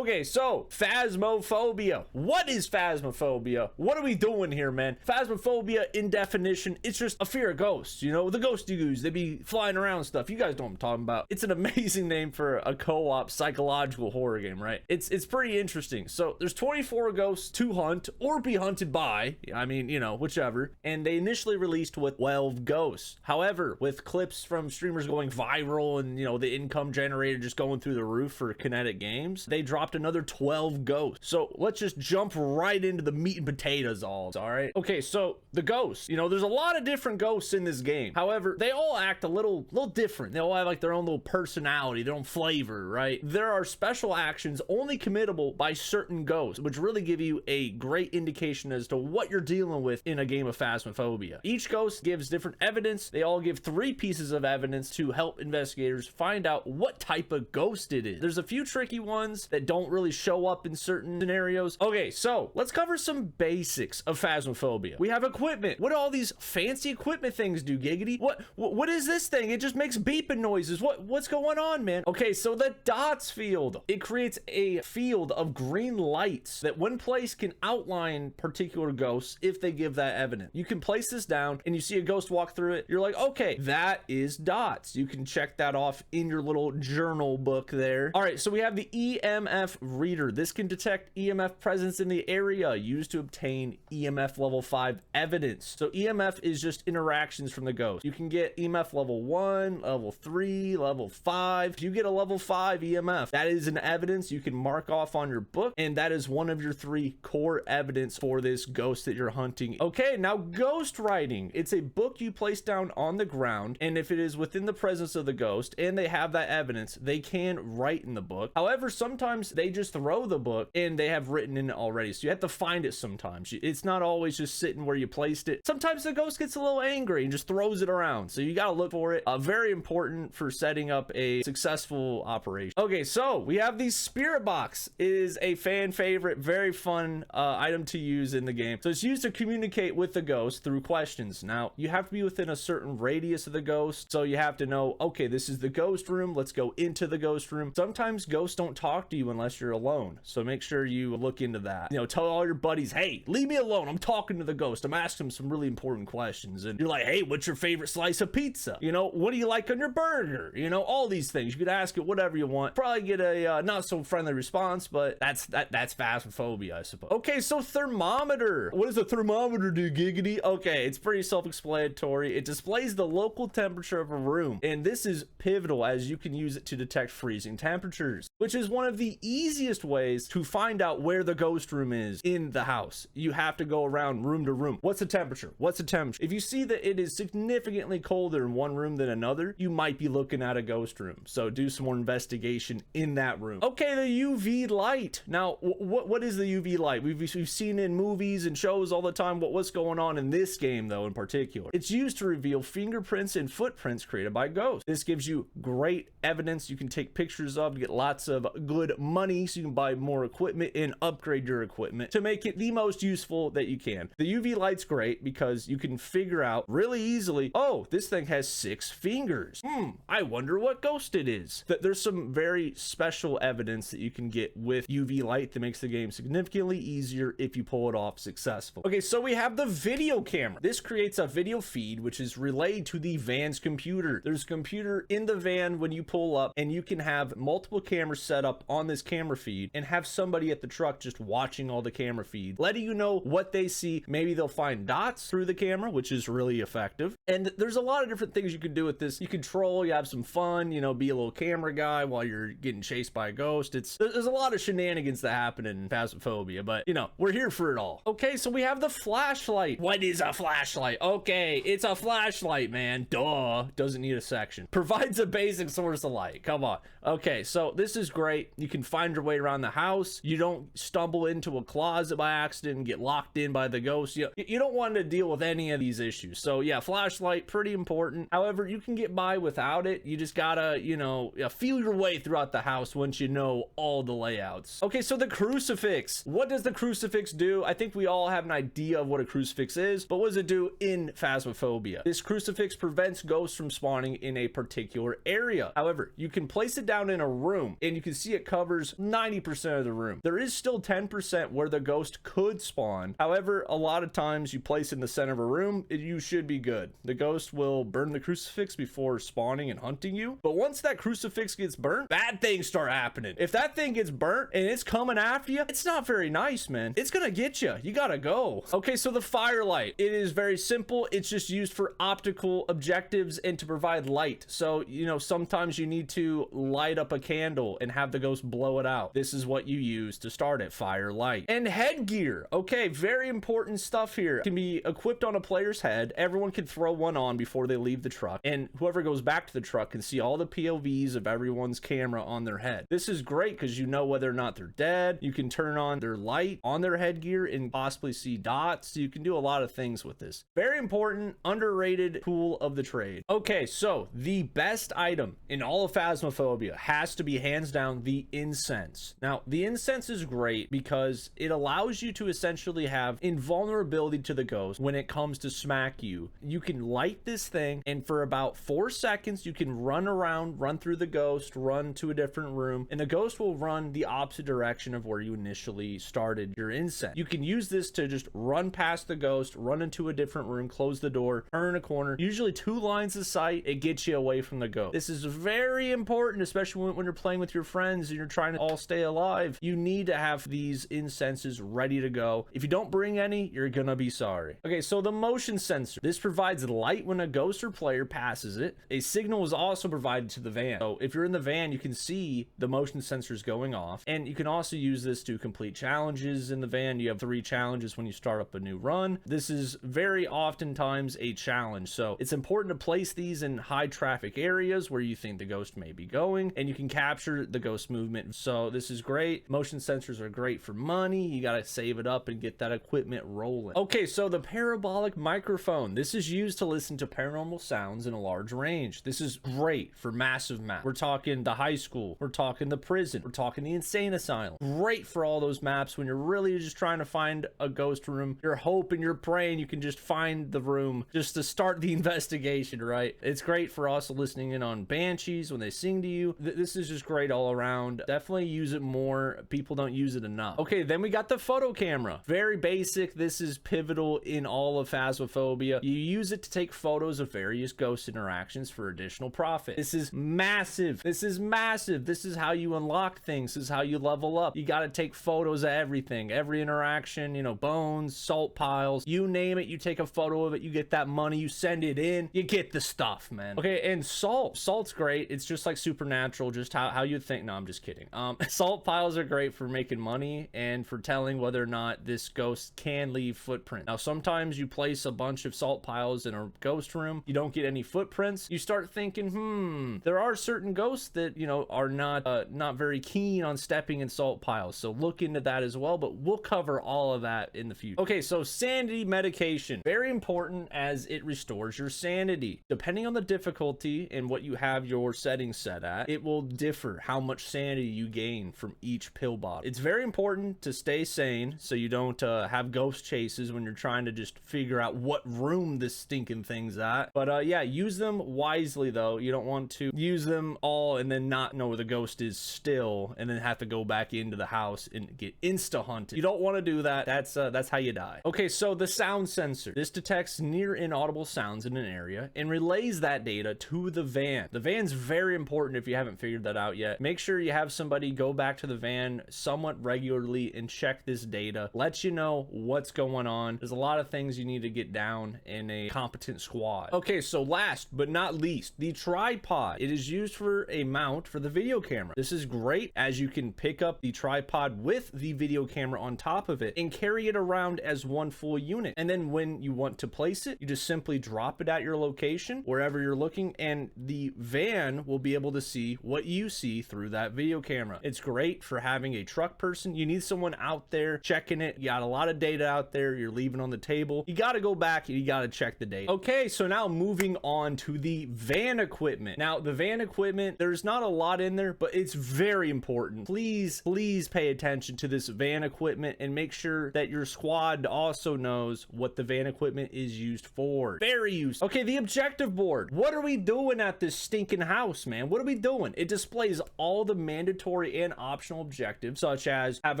Okay, so Phasmophobia. What is Phasmophobia? What are we doing here, man? Phasmophobia, in definition, it's just a fear of ghosts. You know, the ghosty goos, they be flying around and stuff. You guys know what I'm talking about. It's an amazing name for a co-op psychological horror game, right? It's pretty interesting. So there's 24 ghosts to hunt or be hunted by. I mean, you know, whichever. And they initially released with 12 ghosts. However, with clips from streamers going viral and, you know, the income generator just going through the roof for Kinetic Games, they dropped another 12 ghosts. So let's just jump right into the meat and potatoes all right? Okay, so the ghosts, you know, there's a lot of different ghosts in this game. However, they all act a little different. They all have like their own little personality, their own flavor, right? There are special actions only committable by certain ghosts, which really give you a great indication as to what you're dealing with in a game of Phasmophobia. Each ghost gives different evidence. They all give 3 pieces of evidence to help investigators find out what type of ghost it is. There's a few tricky ones that don't really show up in certain scenarios. Okay, so let's cover some basics of Phasmophobia. We have equipment. What do all these fancy equipment things do, Giggity? What is this thing? It just makes beeping noises. What's going on, man? Okay, so the DOTS field. It creates a field of green lights that when placed can outline particular ghosts if they give that evidence. You can place this down and you see a ghost walk through it. You're like, okay, that is DOTS. You can check that off in your little journal book there. All right, so we have the EMF reader. This can detect EMF presence in the area used to obtain EMF level 5 evidence. So EMF is just interactions from the ghost. You can get EMF level 1, level 3, level 5. If you get a level 5 EMF, that is an evidence you can mark off on your book, and that is one of your 3 core evidence for this ghost that you're hunting. Okay, now ghost writing. It's a book you place down on the ground, and if it is within the presence of the ghost and they have that evidence, they can write in the book. However, sometimes they just throw the book and they have written in it already, so you have to find it sometimes. It's not always just sitting where you placed it. Sometimes the ghost gets a little angry and just throws it around, so you got to look for it. Very important for setting up a successful operation. Okay, so we have the spirit box. It is a fan favorite, very fun item to use in the game. So it's used to communicate with the ghost through questions. Now, you have to be within a certain radius of the ghost, so you have to know, okay, this is the ghost room. Let's go into the ghost room. Sometimes ghosts don't talk to you unless you're alone, so make sure you look into that. You know, tell all your buddies, hey, leave me alone. I'm talking to the ghost. I'm asking him some really important questions. And you're like, hey, what's your favorite slice of pizza? You know, what do you like on your burger? You know, all these things. You could ask it whatever you want. Probably get a not so friendly response, but that's Phasmophobia, I suppose. Okay, so thermometer. What does a thermometer do, Giggity? Okay, it's pretty self-explanatory. It displays the local temperature of a room, and this is pivotal as you can use it to detect freezing temperatures, which is one of the easiest ways to find out where the ghost room is in the house. You have to go around room to room. What's the temperature? What's the temperature? If you see that it is significantly colder in one room than another, you might be looking at a ghost room. So do some more investigation in that room. Okay, the UV light. Now, what is the UV light? We've seen in movies and shows all the time. What's going on in this game, though, in particular? It's used to reveal fingerprints and footprints created by ghosts. This gives you great evidence you can take pictures of, get lots of good money so you can buy more equipment and upgrade your equipment to make it the most useful that you can. The UV light's great because you can figure out really easily, oh, this thing has 6 fingers. I wonder what ghost it is. There's some very special evidence that you can get with UV light that makes the game significantly easier if you pull it off successfully. Okay, so we have the video camera. This creates a video feed which is relayed to the van's computer. There's a computer in the van when you pull up, and you can have multiple cameras set up on this camera feed and have somebody at the truck just watching all the camera feeds, letting you know what they see. Maybe they'll find dots through the camera, which is really effective. And there's a lot of different things you can do with this. You can troll, you have some fun, you know, be a little camera guy while you're getting chased by a ghost. There's a lot of shenanigans that happen in Phasmophobia, but you know, we're here for it all. Okay, so we have the flashlight. What is a flashlight? Okay, it's a flashlight, man. Duh. Doesn't need a section. Provides a basic source of light. Come on. Okay, so this is great. You can find your way around the house. You don't stumble into a closet by accident and get locked in by the ghost. You don't want to deal with any of these issues. So yeah, flashlight, pretty important. However, you can get by without it. You just gotta, you know, feel your way throughout the house once you know all the layouts. Okay, so the crucifix. What does the crucifix do? I think we all have an idea of what a crucifix is, but what does it do in Phasmophobia? This crucifix prevents ghosts from spawning in a particular area. However, you can place it down in a room, and you can see it covers covers 90% of the room. There is still 10% where the ghost could spawn. However, a lot of times you place it in the center of a room, you should be good. The ghost will burn the crucifix before spawning and hunting you. But once that crucifix gets burnt, bad things start happening. If that thing gets burnt and it's coming after you, it's not very nice, man. It's gonna get you. You gotta go. Okay, so the firelight. It is very simple. It's just used for optical objectives and to provide light. So, you know, sometimes you need to light up a candle and have the ghost blow it out. This is what you use to start it, firelight. And headgear. Okay, very important stuff here. It can be equipped on a player's head. Everyone can throw one on before they leave the truck, and whoever goes back to the truck can see all the POVs of everyone's camera on their head. This is great because you know whether or not they're dead. You can turn on their light on their headgear and possibly see dots. You can do a lot of things with this. Very important, underrated tool of the trade. Okay, so the best item in all of Phasmophobia has to be hands down the incense. Now, the incense is great because it allows you to essentially have invulnerability to the ghost when it comes to smack you. You can light this thing, and for about 4 seconds, you can run around, run through the ghost, run to a different room, and the ghost will run the opposite direction of where you initially started your incense. You can use this to just run past the ghost, run into a different room, close the door, turn a corner. Usually 2 lines of sight, it gets you away from the ghost. This is very important, especially when you're playing with your friends and you're trying to all stay alive. You need to have these incenses ready to go. If you don't bring any, you're gonna be sorry. Okay, so the motion sensor. This provides light when a ghost or player passes it. A signal is also provided to the van. So if you're in the van, you can see the motion sensors going off, and you can also use this to complete challenges in the van. You have 3 challenges when you start up a new run. This is very oftentimes a challenge, so it's important to place these in high traffic areas where you think the ghost may be going, and you can capture the ghost movement. So this is great. Motion sensors are great for money. You got to save it up and get that equipment rolling. Okay, so the parabolic microphone. This is used to listen to paranormal sounds in a large range. This is great for massive maps. We're talking the high school, we're talking the prison, we're talking the insane asylum. Great for all those maps when you're really just trying to find a ghost room. You're hoping, you're praying you can just find the room just to start the investigation, right? It's great for also listening in on banshees when they sing to you. This is just great all around. Definitely use it more. People don't use it enough. Okay, then we got the photo camera. Very basic. This is pivotal in all of Phasmophobia. You use it to take photos of various ghost interactions for additional profit. This is massive. This is massive. This is how you unlock things. This is how you level up. You got to take photos of everything, every interaction, you know, bones, salt piles, you name it. You take a photo of it, you get that money, you send it in, you get the stuff, man. Okay, and salt's great. It's just like supernatural, just how you'd think. No, I'm just kidding. Salt piles are great for making money and for telling whether or not this ghost can leave footprint. Now, sometimes you place a bunch of salt piles in a ghost room, you don't get any footprints. You start thinking, there are certain ghosts that, you know, are not very keen on stepping in salt piles. So look into that as well, but we'll cover all of that in the future. Okay, so sanity medication. Very important as it restores your sanity. Depending on the difficulty and what you have your settings set at, it will differ how much sanity you gain from each pill bottle. It's very important to stay sane so you don't have ghost chases when you're trying to just figure out what room this stinking thing's at. But yeah, use them wisely though. You don't want to use them all and then not know where the ghost is still and then have to go back into the house and get insta hunted. You don't want to do that. That's how you die. Okay, so the sound sensor. This detects near inaudible sounds in an area and relays that data to the van. The van's very important if you haven't figured that out yet. Make sure you have somebody go back to the van somewhat regularly and check this data. Let you know what's going on. There's a lot of things you need to get down in a competent squad. Okay, so last but not least, the tripod. It is used for a mount for the video camera. This is great as you can pick up the tripod with the video camera on top of it and carry it around as one full unit. And then when you want to place it, you just simply drop it at your location wherever you're looking, and the van will be able to see what you see through that video camera. It's great for having a truck person. You need someone out there checking it. You got a lot of data out there you're leaving on the table. You got to go back and you got to check the data. Okay, so now moving on to the van equipment. Now, the van equipment, there's not a lot in there, but it's very important. Please pay attention to this van equipment and make sure that your squad also knows what the van equipment is used for. Very useful. Okay, the objective board. What are we doing at this stinking house, man? What are we doing? It displays all the mandatory mandatory and optional objectives, such as have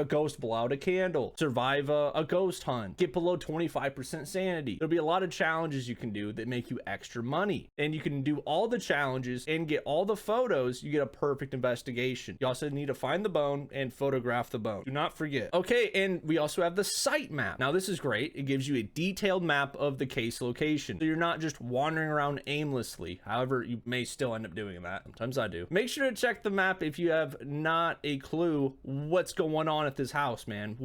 a ghost blow out a candle, survive a ghost hunt, get below 25% sanity. There'll be a lot of challenges you can do that make you extra money, and you can do all the challenges and get all the photos. You get a perfect investigation. You also need to find the bone and photograph the bone. Do not forget. Okay, and we also have the site map. Now this is great. It gives you a detailed map of the case location, so you're not just wandering around aimlessly. However, you may still end up doing that. Sometimes I do. Make sure to check the map if you have not a clue what's going on at this house, man.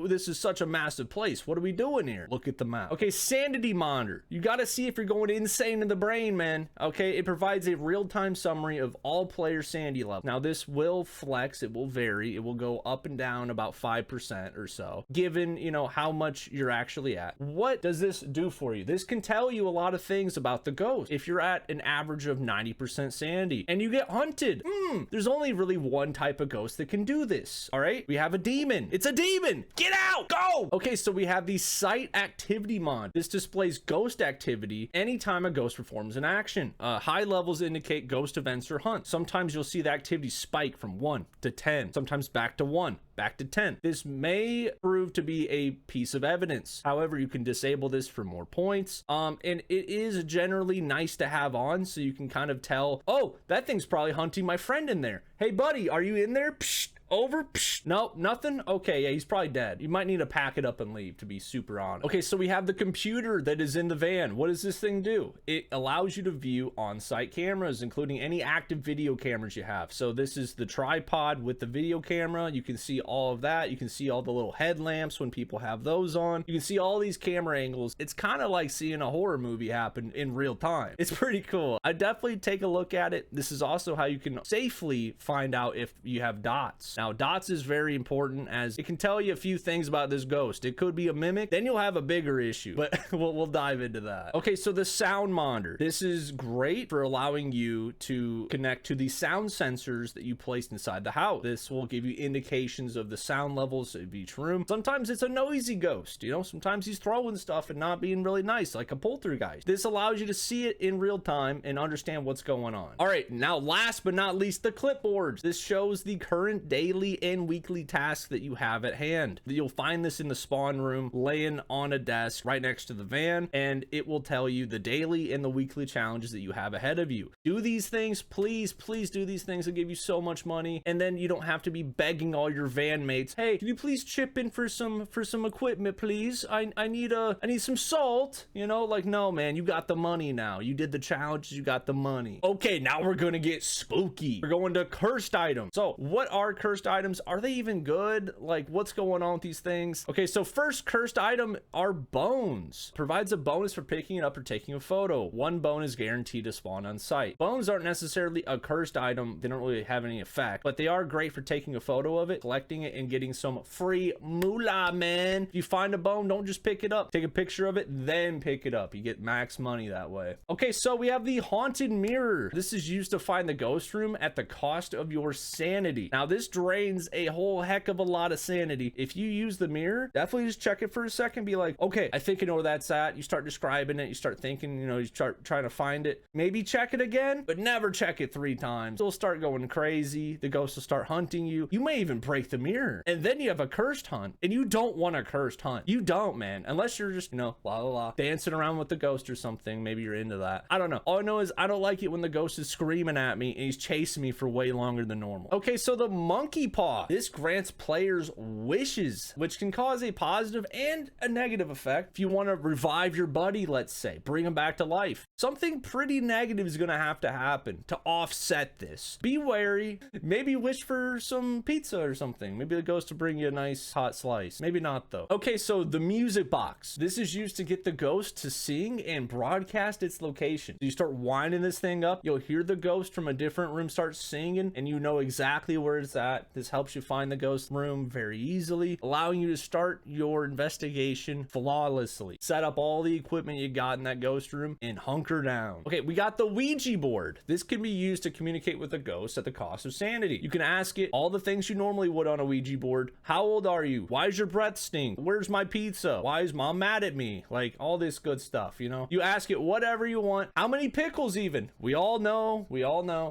This is such a massive place. What are we doing here? Look at the map. Okay, sanity monitor. You got to see if you're going insane in the brain, man. Okay, it provides a real-time summary of all player sanity levels. Now this will flex, it will vary, it will go up and down about 5% or so, given, you know, how much you're actually at. What does this do for you? This can tell you a lot of things about the ghost. If you're at an average of 90% sanity and you get hunted, there's only really one type of ghost that can do this. All right, we have a demon. It's a demon. Get out, go. Okay, so we have the site activity mod. This displays ghost activity anytime a ghost performs an action. High levels indicate ghost events or hunts. Sometimes you'll see the activity spike from 1 to 10, sometimes back to 1, back to 10. This may prove to be a piece of evidence. However, you can disable this for more points. And it is generally nice to have on, so you can kind of tell, oh, that thing's probably hunting my friend in there. Hey buddy, are you in there? Psh, over? Psh, nope, nothing. Okay, yeah, he's probably dead. You might need to pack it up and leave, to be super honest. Okay, so we have the computer that is in the van. What does this thing do? It allows you to view on-site cameras, including any active video cameras you have. So this is the tripod with the video camera. You can see all of that. You can see all the little headlamps when people have those on. You can see all these camera angles. It's kind of like seeing a horror movie happen in real time. It's pretty cool. I definitely take a look at it. This is also how you can safely find out if you have dots. Now, dots is very important, as it can tell you a few things about this ghost. It could be a mimic, then you'll have a bigger issue, but we'll dive into that. Okay, so the sound monitor. This is great for allowing you to connect to the sound sensors that you placed inside the house. This will give you indications of the sound levels of each room. Sometimes it's a noisy ghost, you know, sometimes he's throwing stuff and not being really nice, like a poltergeist. This allows you to see it in real time and understand what's going on. All right, now last but not least, the clipboards. This shows the current daily and weekly tasks that you have at hand. You'll find this in the spawn room, laying on a desk right next to the van, and it will tell you the daily and the weekly challenges that you have ahead of you. Do these things, please do these things. They'll give you so much money, and then you don't have to be begging all your van mates, hey, can you please chip in for some equipment, please? I need some salt, you know? Like, no man, you got the money now. You did the challenges, you got the money. Okay, now we're gonna get spooky. We're going to cursed items. So what are cursed items? Are they even good? Like, what's going on with these things? Okay, so first cursed item are bones. Provides a bonus for picking it up or taking a photo. One bone is guaranteed to spawn on site. Bones aren't necessarily a cursed item. They don't really have any effect, but they are great for taking a photo of it, collecting it, and getting some free moolah, man. If you find a bone, don't just pick it up. Take a picture of it, then pick it up. You get max money that way. Okay, so we have the haunted mirror. This is used to find the ghost room at the cost of your sanity. Now, this drains a whole heck of a lot of sanity. If you use the mirror, definitely just check it for a second. Be like, okay, I think I know where that's at. You start describing it. You start thinking, you know, you start trying to find it. Maybe check it again, but never check it 3 times. It'll start going crazy. The ghost will start hunting you. You may even break the mirror. And then you have a cursed hunt, and you don't want a cursed hunt. You don't, man. Unless you're just, you know, dancing around with the ghost or something. Maybe you're into that. I don't know. All I know is I don't like it when the ghost is screaming at me and he's chasing me for way longer than normal. Okay, so the monkey paw. This grants players wishes, which can cause a positive and a negative effect. If you want to revive your buddy, let's say, bring him back to life, something pretty negative is going to happen to offset this. Be wary. Maybe wish for some pizza or something. Maybe the ghost will bring you a nice hot slice. Maybe not though. Okay, so the music box. This is used to get the ghost to sing and broadcast its location. So you start winding this thing up, you'll hear the ghost from a different room start singing, and you know exactly where it's at. This helps you find the ghost room very easily, allowing you to start your investigation flawlessly. Set up all the equipment you got in that ghost room and hunker down. Okay, we got the Ouija board. This can be used to communicate with a ghost at the cost of sanity. You can ask it all the things you normally would on a Ouija board. How old are you? Why does your breath stink? Where's my pizza? Why is mom mad at me? Like, all this good stuff, you know? You ask it whatever you want. How many pickles even? We all know.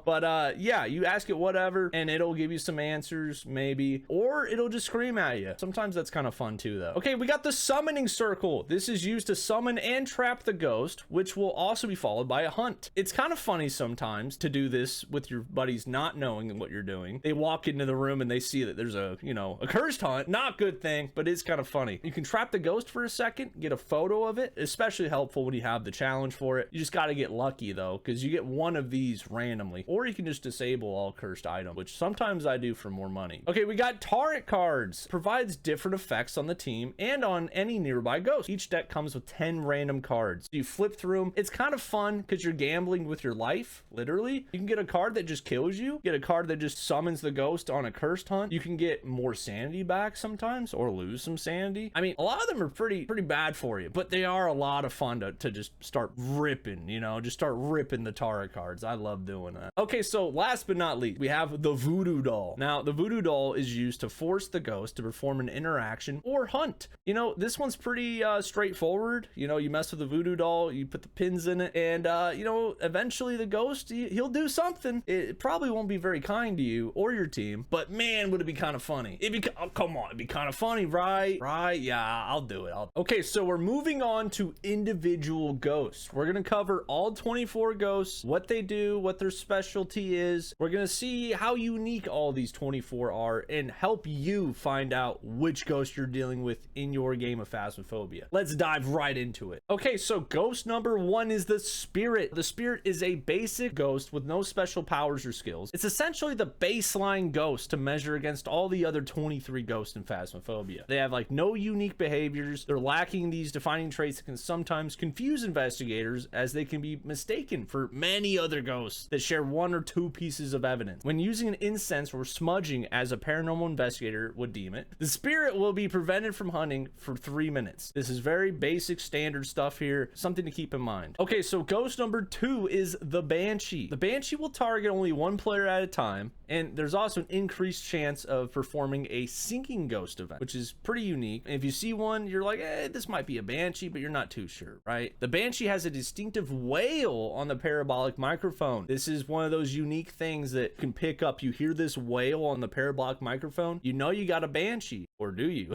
But yeah, you ask it whatever and it'll give you some answers. answers, maybe, or it'll just scream at you. Sometimes that's kind of fun too, though. Okay, we got the summoning circle. This is used to summon and trap the ghost, which will also be followed by a hunt. It's kind of funny sometimes to do this with your buddies not knowing what you're doing. They walk into the room and they see that there's a, you know, a cursed hunt. Not good thing, but it's kind of funny. You can trap the ghost for a second, get a photo of it, especially helpful when you have the challenge for it. You just got to get lucky though, because you get one of these randomly, or you can just disable all cursed items, which sometimes I do for more money. Okay, we got tarot cards. Provides different effects on the team and on any nearby ghost. Each deck comes with 10 random cards. You flip through them. It's kind of fun because you're gambling with your life, literally. You can get a card that just kills you, get a card that just summons the ghost on a cursed hunt. You can get more sanity back sometimes, or lose some sanity. I mean, a lot of them are pretty bad for you, but they are a lot of fun to just start ripping, you know, just start ripping the tarot cards. I love doing that. Okay, so last but not least, we have the voodoo doll. Now, the voodoo doll is used to force the ghost to perform an interaction or hunt. You know, this one's pretty straightforward. You know, you mess with the voodoo doll, you put the pins in it, and you know, eventually the ghost, he'll do something. It probably won't be very kind to you or your team, but man, would it be kind of funny. Oh, come on, it'd be kind of funny, right? Yeah, I'll do it. Okay, so we're moving on to individual ghosts. We're gonna cover all 24 ghosts, what they do, what their specialty is. We're gonna see how unique all these 24 are and help you find out which ghost you're dealing with in your game of Phasmophobia. Let's dive right into it. Okay, so ghost number 1 is the Spirit. The Spirit is a basic ghost with no special powers or skills. It's essentially the baseline ghost to measure against all the other 23 ghosts in Phasmophobia. They have like no unique behaviors. They're lacking these defining traits that can sometimes confuse investigators, as they can be mistaken for many other ghosts that share 1 or 2 pieces of evidence. When using an incense or smudging as a paranormal investigator would deem it, the Spirit will be prevented from hunting for 3 minutes. This is very basic standard stuff here, something to keep in mind. Okay, so ghost number 2 is the Banshee. The Banshee will target only 1 player at a time, and there's also an increased chance of performing a sinking ghost event, which is pretty unique. And if you see one, you're like, this might be a Banshee, but you're not too sure, right? The Banshee has a distinctive wail on the parabolic microphone. This is one of those unique things that can pick up. You hear this wail on the parabolic microphone, you know you got a Banshee, or do you?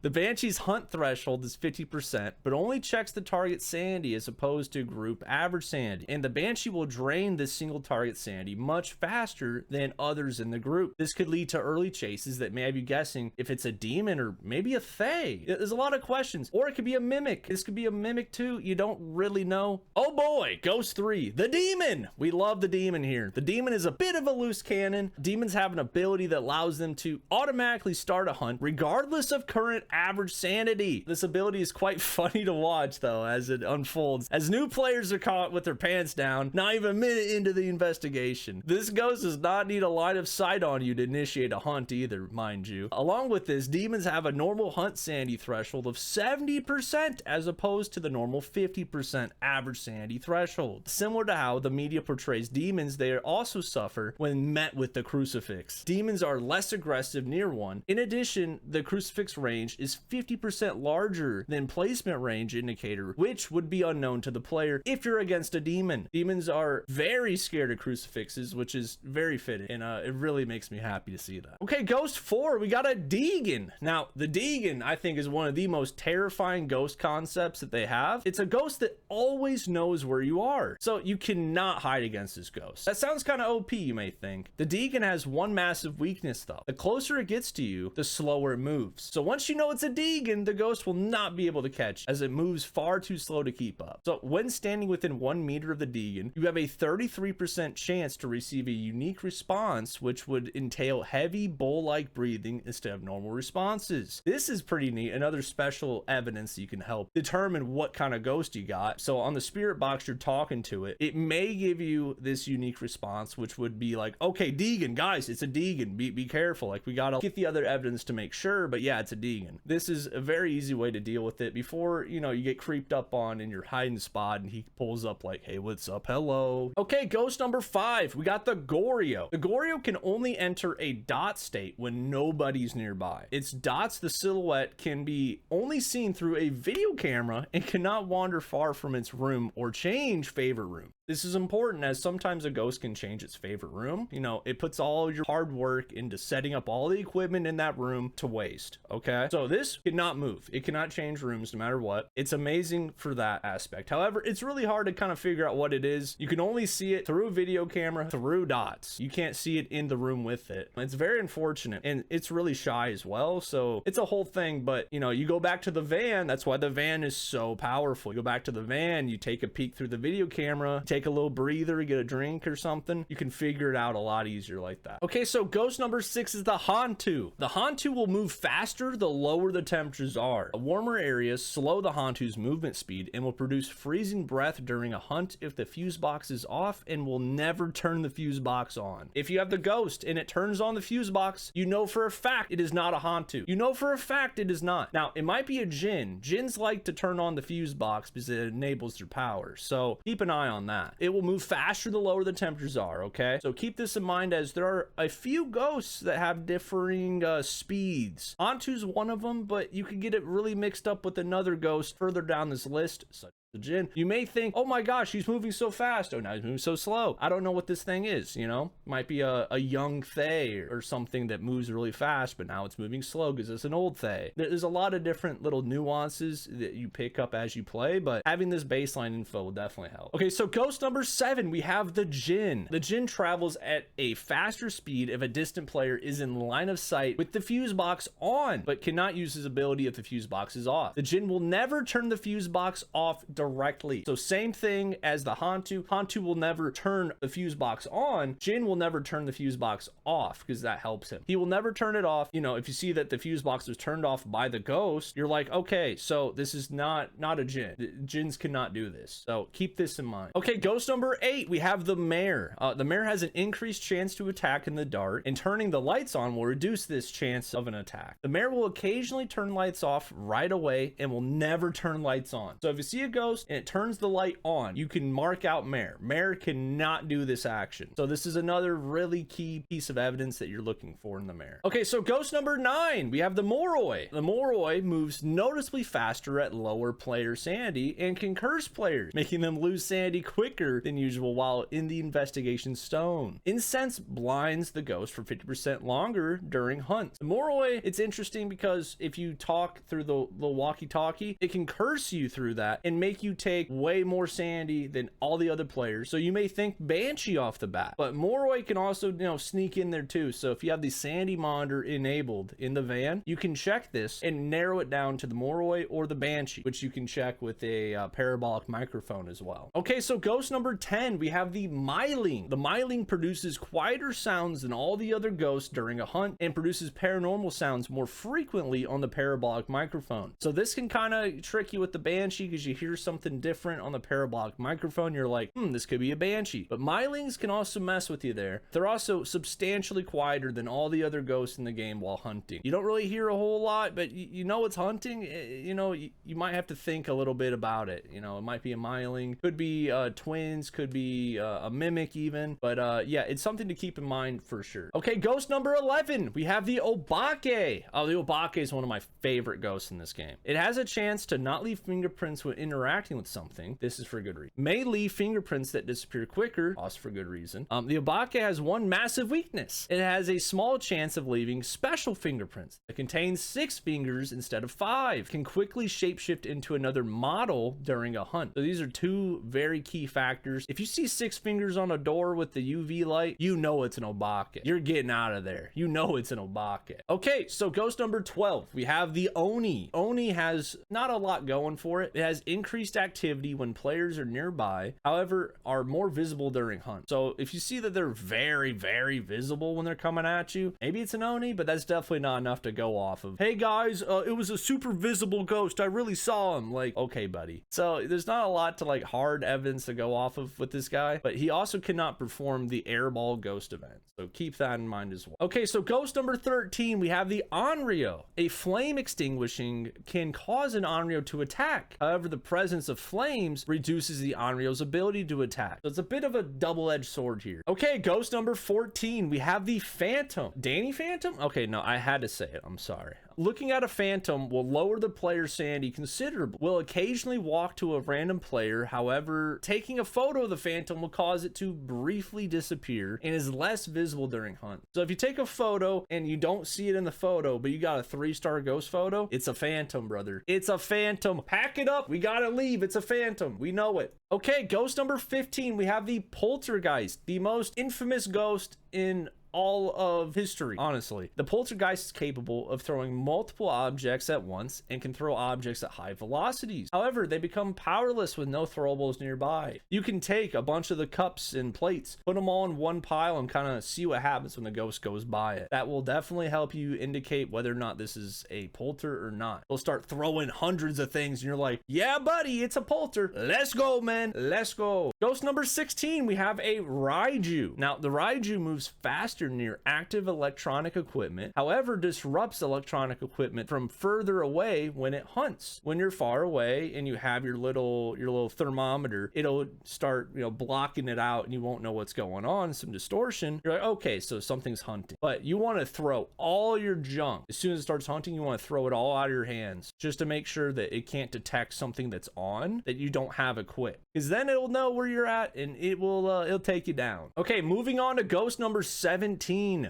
The Banshee's hunt threshold is 50%, but only checks the target sanity as opposed to group average sanity. And the Banshee will drain this single target sanity much faster than others in the group. This could lead to early chases that may have you guessing if it's a demon or maybe a fae. There's a lot of questions. Or it could be a mimic. This could be a mimic too. You don't really know. Oh boy, ghost 3, the demon. We love the demon here. The demon is a bit of a loose cannon. Demons have an ability that allows them to automatically start a hunt regardless of current average sanity. This ability is quite funny to watch though as it unfolds, as new players are caught with their pants down not even a minute into the investigation. This ghost does not need a line of sight on you to initiate a hunt either, mind you. Along with this, demons have a normal hunt sanity threshold of 70% as opposed to the normal 50% average sanity threshold. Similar to how the media portrays demons, they also suffer when met with the crucifix. Demons are less aggressive near one. In addition, the crucifix range is 50% larger than placement range indicator, which would be unknown to the player if you're against a demon. Demons are very scared of crucifixes, which is very fitting, and it really makes me happy to see that. Okay, ghost 4, we got a Deegan. Now, the Deegan, I think, is one of the most terrifying ghost concepts that they have. It's a ghost that always knows where you are, so you cannot hide against this ghost. That sounds kind of OP, you may think. The Deegan has one massive weakness though. The closer it gets to you, the slower it moves. So once you know it's a Deegan, the ghost will not be able to catch, as it moves far too slow to keep up. So when standing within 1 meter of the Deegan, you have a 33% chance to receive a unique response, which would entail heavy bowl-like breathing instead of normal responses. This is pretty neat. Another special evidence that you can help determine what kind of ghost you got. So on the spirit box, you're talking to it, it may give you this unique response, which would be like, okay, Deegan, guys, it's a Deegan, be careful, like we gotta get the other evidence to make sure, but yeah, it's a Deegan. This is a very easy way to deal with it before, you know, you get creeped up on in your hiding spot and he pulls up like, hey, what's up, hello. Okay, ghost number 5, we got the Goryo. The Goryo can only enter a dot state when nobody's nearby. Its dots, the silhouette, can be only seen through a video camera and cannot wander far from its room or change favorite room. This is important as sometimes a ghost can change its favorite room. You know, it puts all your hard work into setting up all the equipment in that room to waste. Okay, so this cannot move. It cannot change rooms no matter what. It's amazing for that aspect. However, it's really hard to kind of figure out what it is. You can only see it through a video camera, through dots. You can't see it in the room with it. It's very unfortunate, and it's really shy as well, so it's a whole thing. But you know, you go back to the van. That's why the van is so powerful. You go back to the van, you take a peek through the video camera, take a little breather, get a drink or something. You can figure it out a lot easier like that. Okay, so ghost number 6 is the Hantu. The Hantu will move faster the lower the temperatures are. Warmer areas slow the Hantu's movement speed and will produce freezing breath during a hunt if the fuse box is off, and will never turn the fuse box on. If you have the ghost and it turns on the fuse box, you know for a fact it is not a Hantu. You know for a fact it is not. Now, it might be a Jinn. Jinns like to turn on the fuse box because it enables their power, so keep an eye on that. It will move faster the lower the temperatures are, okay? So keep this in mind, as there are a few ghosts that have differing speeds. Hantu's one of them, but you could get it really mixed up with another ghost further down this list, such the Jinn. You may think, oh my gosh, he's moving so fast. Oh, now he's moving so slow. I don't know what this thing is, you know? Might be a young Thay or something that moves really fast, but now it's moving slow because it's an old Thay. There's a lot of different little nuances that you pick up as you play, but having this baseline info will definitely help. Okay, so ghost number 7, we have the Jinn. The Jinn travels at a faster speed if a distant player is in line of sight with the fuse box on, but cannot use his ability if the fuse box is off. The Jinn will never turn the fuse box off directly. So same thing as the Hantu. Hantu will never turn the fuse box on. Jinn will never turn the fuse box off because that helps him. He will never turn it off. You know, if you see that the fuse box was turned off by the ghost, you're like, okay, so this is not a Jinn. Jinns cannot do this. So keep this in mind. Okay, ghost number 8, we have the Mare. The Mare has an increased chance to attack in the dark, and turning the lights on will reduce this chance of an attack. The Mare will occasionally turn lights off right away and will never turn lights on. So if you see a ghost and it turns the light on, you can mark out Mare. Mare cannot do this action. So this is another really key piece of evidence that you're looking for in the Mare. Okay, so ghost number 9, we have the Moroi. The Moroi moves noticeably faster at lower player sanity and can curse players, making them lose sanity quicker than usual while in the investigation stone. Incense blinds the ghost for 50% longer during hunts. The Moroi, it's interesting because if you talk through the walkie-talkie, it can curse you through that and make you take way more sanity than all the other players. So you may think Banshee off the bat, but Moroi can also, you know, sneak in there too. So if you have the sanity monitor enabled in the van, you can check this and narrow it down to the Moroi or the Banshee, which you can check with a parabolic microphone as well. Okay, so ghost number 10, we have the Myling. The Myling produces quieter sounds than all the other ghosts during a hunt and produces paranormal sounds more frequently on the parabolic microphone. So this can kind of trick you with the Banshee because you hear something different on the parabolic microphone. You're like, this could be a Banshee. But Mylings can also mess with you there. They're also substantially quieter than all the other ghosts in the game while hunting. You don't really hear a whole lot, but you know it's hunting. You know, you might have to think a little bit about it. You know, it might be a Myling, could be twins, could be a mimic even. But yeah, it's something to keep in mind for sure. Okay, ghost number 11, we have the Obake. Oh, the Obake is one of my favorite ghosts in this game. It has a chance to not leave fingerprints when interacting with something. This is for good reason. May leave fingerprints that disappear quicker, also for good reason. The Obake has one massive weakness. It has a small chance of leaving special fingerprints that contains 6 fingers instead of 5. Can quickly shapeshift into another model during a hunt. So these are 2 very key factors. If you see 6 fingers on a door with the UV light, you know it's an Obake. You're getting out of there. You know it's an Obake. Okay, so ghost number 12, we have the Oni. Oni has not a lot going for it. It has increased activity when players are nearby, however, are more visible during hunts. So if you see that they're very, very visible when they're coming at you, maybe it's an Oni, but that's definitely not enough to go off of. Hey guys, it was a super visible ghost. I really saw him. Like, okay, buddy. So there's not a lot to like hard evidence to go off of with this guy, but he also cannot perform the airball ghost event. So keep that in mind as well. Okay, so ghost number 13, we have the Onryo. A flame extinguishing can cause an Onryo to attack. However, the presence of flames reduces the Onryo's ability to attack. So it's a bit of a double-edged sword here. Okay, ghost number 14, we have the Phantom. Danny Phantom? Okay, no, I had to say it. I'm sorry. looking at a phantom will lower the player's sanity considerably. Will occasionally walk to a random player. However, taking a photo of the phantom will cause it to briefly disappear and is less visible during hunts. So if you take a photo and you don't see it in the photo, but you got a 3-star ghost photo, it's a phantom, brother. It's a phantom. Pack it up. We gotta leave. It's a phantom. We know it. Okay, ghost number 15. We have the poltergeist, the most infamous ghost in all of history. Honestly, the poltergeist is capable of throwing multiple objects at once and can throw objects at high velocities. However, they become powerless with no throwables nearby. You can take a bunch of the cups and plates, put them all in one pile, and kind of see what happens when the ghost goes by it. That will definitely help you indicate whether or not this is a polter or not. They'll start throwing hundreds of things and you're like, yeah buddy, it's a polter. Let's go, man, let's go. Ghost number 16, we have a Raiju. Now the Raiju moves faster near active electronic equipment, however disrupts electronic equipment from further away when it hunts. When you're far away and you have your little thermometer, it'll start, you know, blocking it out and you won't know what's going on, some distortion. You're like, okay, so something's hunting. But you want to throw all your junk. As soon as it starts hunting, you want to throw it all out of your hands just to make sure that it can't detect something that's on, that you don't have equipped, because then it'll know where you're at and it'll take you down. Okay, moving on to ghost number 17,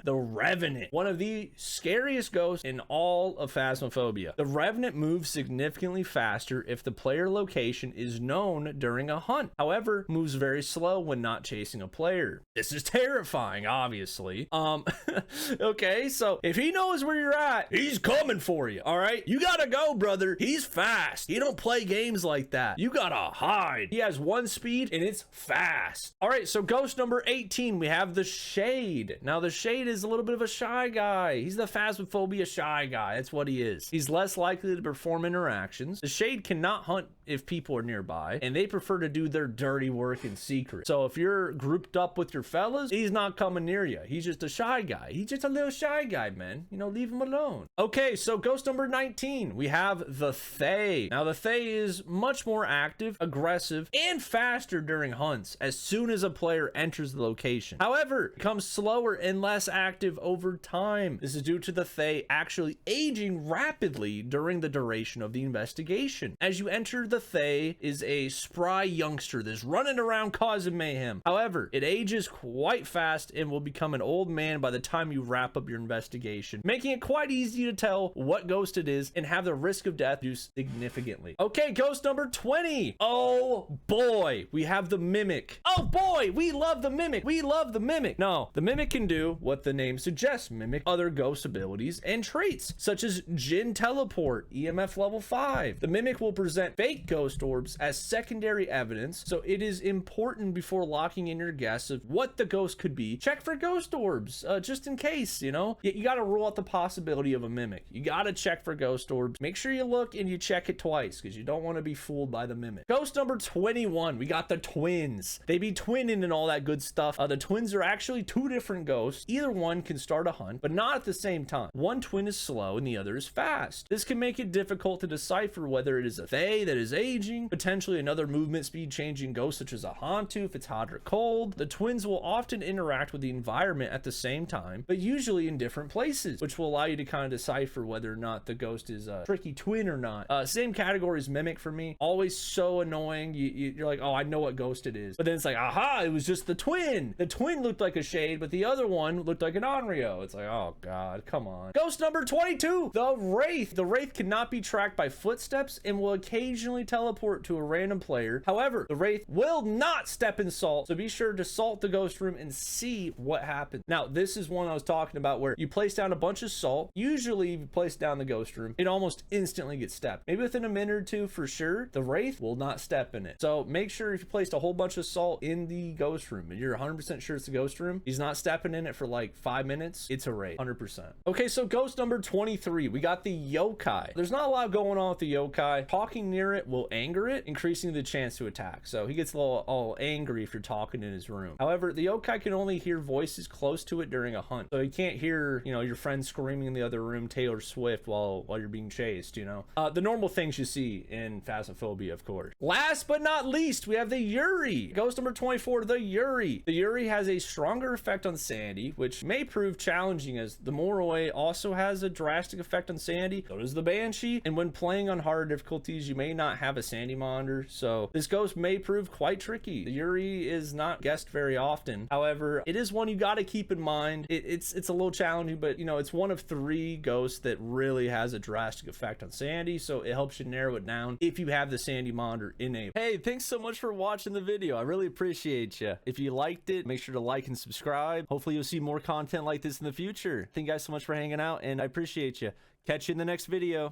the Revenant, one of the scariest ghosts in all of Phasmophobia. The Revenant moves significantly faster if the player location is known during a hunt. However, moves very slow when not chasing a player. This is terrifying, obviously. Okay, so if he knows where you're at, he's coming for you. All right, you gotta go, brother. He's fast. He don't play games like that. You gotta hide. He has one speed and it's fast. All right, so ghost number 18, we have the Shade. Now the Shade is a little bit of a shy guy. He's the Phasmophobia shy guy. That's what he is. He's less likely to perform interactions. The Shade cannot hunt if people are nearby, and they prefer to do their dirty work in secret. So if you're grouped up with your fellas, he's not coming near you. He's just a shy guy. He's just a little shy guy, man. You know, leave him alone. Okay, so ghost number 19, we have the Fae. Now the Fae is much more active, aggressive, and faster during hunts as soon as a player enters the location. However, becomes slower and less active over time. This is due to the Fae actually aging rapidly during the duration of the investigation. As you enter, the Fae is a spry youngster that's running around causing mayhem. However, it ages quite fast and will become an old man by the time you wrap up your investigation, making it quite easy to tell what ghost it is and have the risk of death reduced significantly. Okay, ghost number 20. Oh boy, we have the Mimic. Oh boy, we love the Mimic. We love the Mimic. No, the Mimic can do what the name suggests, mimic other ghost abilities and traits, such as Jinn Teleport, EMF level 5. The Mimic will present fake ghost orbs as secondary evidence, so it is important before locking in your guess of what the ghost could be, check for ghost orbs, just in case, you know? You gotta rule out the possibility of a Mimic. You gotta check for ghost orbs. Make sure you look and you check it twice, because you don't want to be fooled by the Mimic. Ghost number 21, we got the Twins. They be twinning and all that good stuff. The Twins are actually two different ghosts. Either one can start a hunt, but not at the same time. One twin is slow and the other is fast. This can make it difficult to decipher whether it is a Fae that is aging, potentially another movement speed changing ghost such as a Hantu if it's hot or cold. The twins will often interact with the environment at the same time, but usually in different places, which will allow you to kind of decipher whether or not the ghost is a tricky twin or not. Same category as Mimic for me. Always so annoying. You're like, oh, I know what ghost it is. But then it's like, aha, it was just the twin. The twin looked like a Shade, but the other one looked like an Onryo. It's like, oh god, come on. Ghost number 22, the Wraith. The Wraith cannot be tracked by footsteps and will occasionally teleport to a random player. However, the Wraith will not step in salt, so be sure to salt the ghost room and see what happens. Now, this is one I was talking about where you place down a bunch of salt. Usually, if you place down the ghost room, it almost instantly gets stepped. Maybe within a minute or two for sure. The Wraith will not step in it. So make sure if you placed a whole bunch of salt in the ghost room and you're 100% sure it's a ghost room, he's not stepping in it for like 5 minutes, it's a Wraith, 100%. Okay, so ghost number 23, we got the Yokai. There's not a lot going on with the Yokai. Talking near it will anger it, increasing the chance to attack. So he gets a little all angry if you're talking in his room. However, the Yokai can only hear voices close to it during a hunt. So he can't hear, you know, your friend screaming in the other room Taylor Swift while you're being chased, you know. The normal things you see in Phasmophobia, of course. Last but not least, we have the Yuri. Ghost number 24, the Yuri. The Yuri has a stronger effect on sanity Sandy, which may prove challenging as the Moroi also has a drastic effect on Sandy. So does the Banshee, and when playing on harder difficulties, you may not have a Sandy monitor, so this ghost may prove quite tricky. The Yuri is not guessed very often. However, it is one you got to keep in mind. It's a little challenging, but you know, it's one of 3 ghosts that really has a drastic effect on Sandy, so it helps you narrow it down if you have the Sandy monitor enabled. Hey, thanks so much for watching the video. I really appreciate you. If you liked it, make sure to like and subscribe. Hopefully you'll see more content like this in the future. Thank you guys so much for hanging out, and I appreciate you. Catch you in the next video.